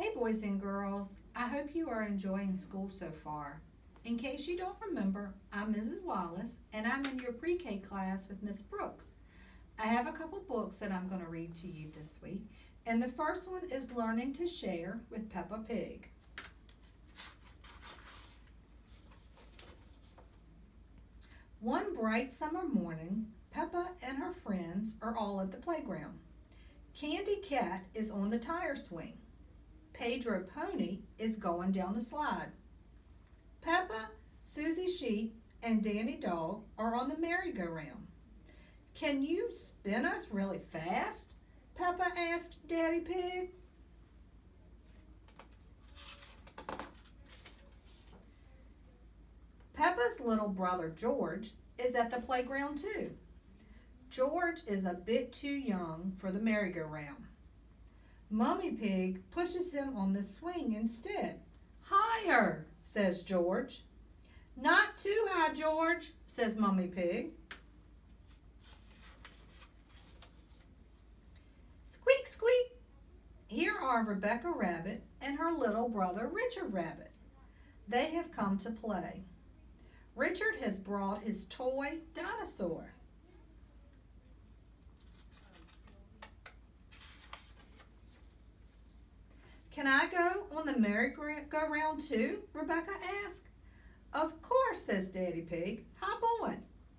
Hey, boys and girls. I hope you are enjoying school so far. In case you don't remember, I'm Mrs. Wallace and I'm in your pre K class with Miss Brooks. I have a couple books that I'm going to read to you this week, and the first one is Learning to Share with Peppa Pig. One bright summer morning, Peppa and her friends are all at the playground. Candy Cat is on the tire swing. Pedro Pony is going down the slide. Peppa, Susie Sheep, and Danny Dog are on the merry-go-round. Can you spin us really fast? Peppa asked Daddy Pig. Peppa's little brother George is at the playground too. George is a bit too young for the merry-go-round. Mummy Pig pushes him on the swing instead. Higher, says George. Not too high, George, says Mummy Pig. Squeak, squeak. Here are Rebecca Rabbit and her little brother Richard Rabbit. They have come to play. Richard has brought his toy dinosaur. Can I go on the merry-go-round too? Rebecca asked. Of course, says Daddy Pig. Hop on.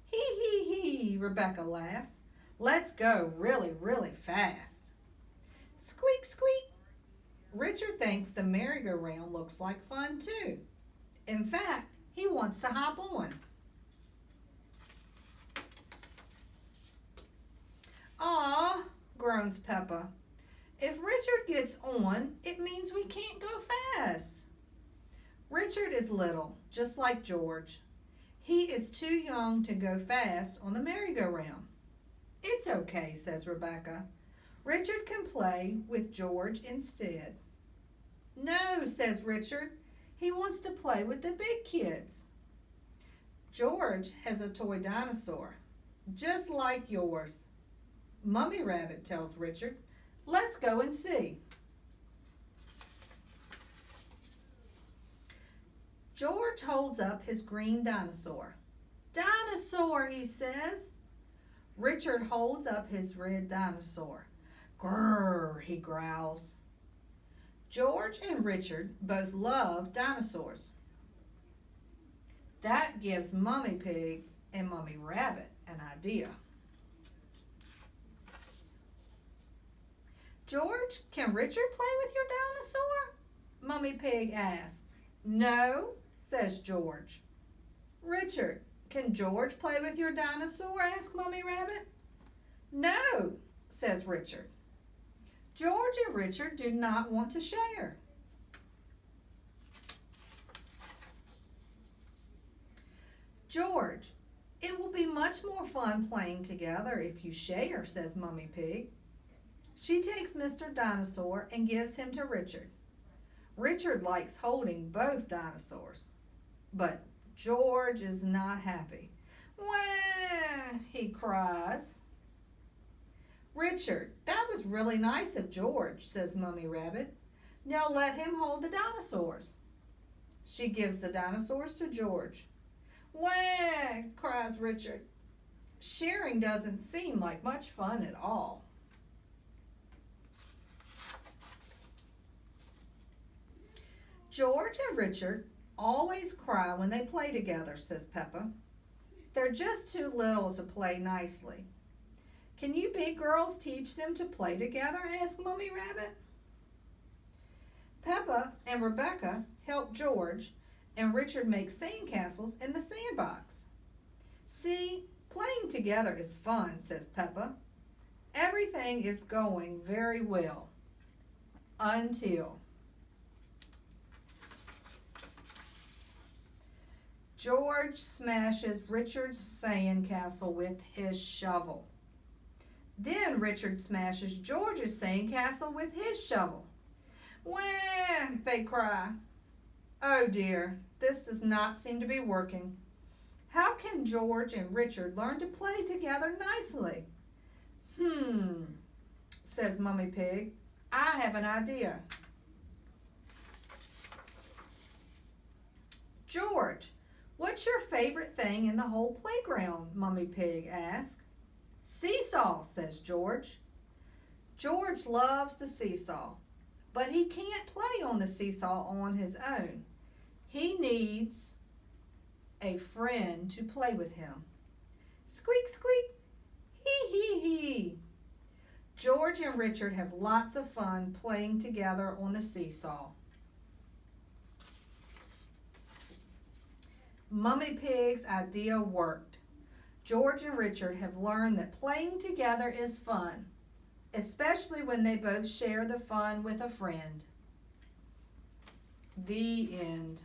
Hee hee hee, Rebecca laughs. Let's go really, really fast. Squeak, squeak. Richard thinks the merry-go-round looks like fun too. In fact, he wants to hop on. Aw, groans Peppa. If Richard gets on, it means we can't go fast. Richard is little, just like George. He is too young to go fast on the merry-go-round. It's okay, says Rebecca. Richard can play with George instead. No, says Richard. He wants to play with the big kids. George has a toy dinosaur, just like yours. Mummy Rabbit tells Richard, let's go and see. George holds up his green dinosaur. Dinosaur, he says. Richard holds up his red dinosaur. Grrr, he growls. George and Richard both love dinosaurs. That gives Mummy Pig and Mummy Rabbit an idea. George, can Richard play with your dinosaur? Mummy Pig asks. No, says George. Richard, can George play with your dinosaur? Asks Mummy Rabbit. No, says Richard. George and Richard do not want to share. George, it will be much more fun playing together if you share, says Mummy Pig. She takes Mr. Dinosaur and gives him to Richard. Richard likes holding both dinosaurs, but George is not happy. Wah, he cries. Richard, that was really nice of George, says Mummy Rabbit. Now let him hold the dinosaurs. She gives the dinosaurs to George. Wah, cries Richard. Sharing doesn't seem like much fun at all. George and Richard always cry when they play together, says Peppa. They're just too little to play nicely. Can you big girls teach them to play together? Asked Mummy Rabbit. Peppa and Rebecca help George, and Richard make sandcastles in the sandbox. See, playing together is fun, says Peppa. Everything is going very well. Until George smashes Richard's sandcastle with his shovel. Then Richard smashes George's sandcastle with his shovel. Wah, they cry. Oh dear, this does not seem to be working. How can George and Richard learn to play together nicely? Says Mummy Pig. I have an idea. George, what's your favorite thing in the whole playground? Mummy Pig asked. Seesaw, says George. George loves the seesaw, but he can't play on the seesaw on his own. He needs a friend to play with him. Squeak, squeak, hee, hee, hee. George and Richard have lots of fun playing together on the seesaw. Mummy Pig's idea worked. George and Richard have learned that playing together is fun, especially when they both share the fun with a friend. The end.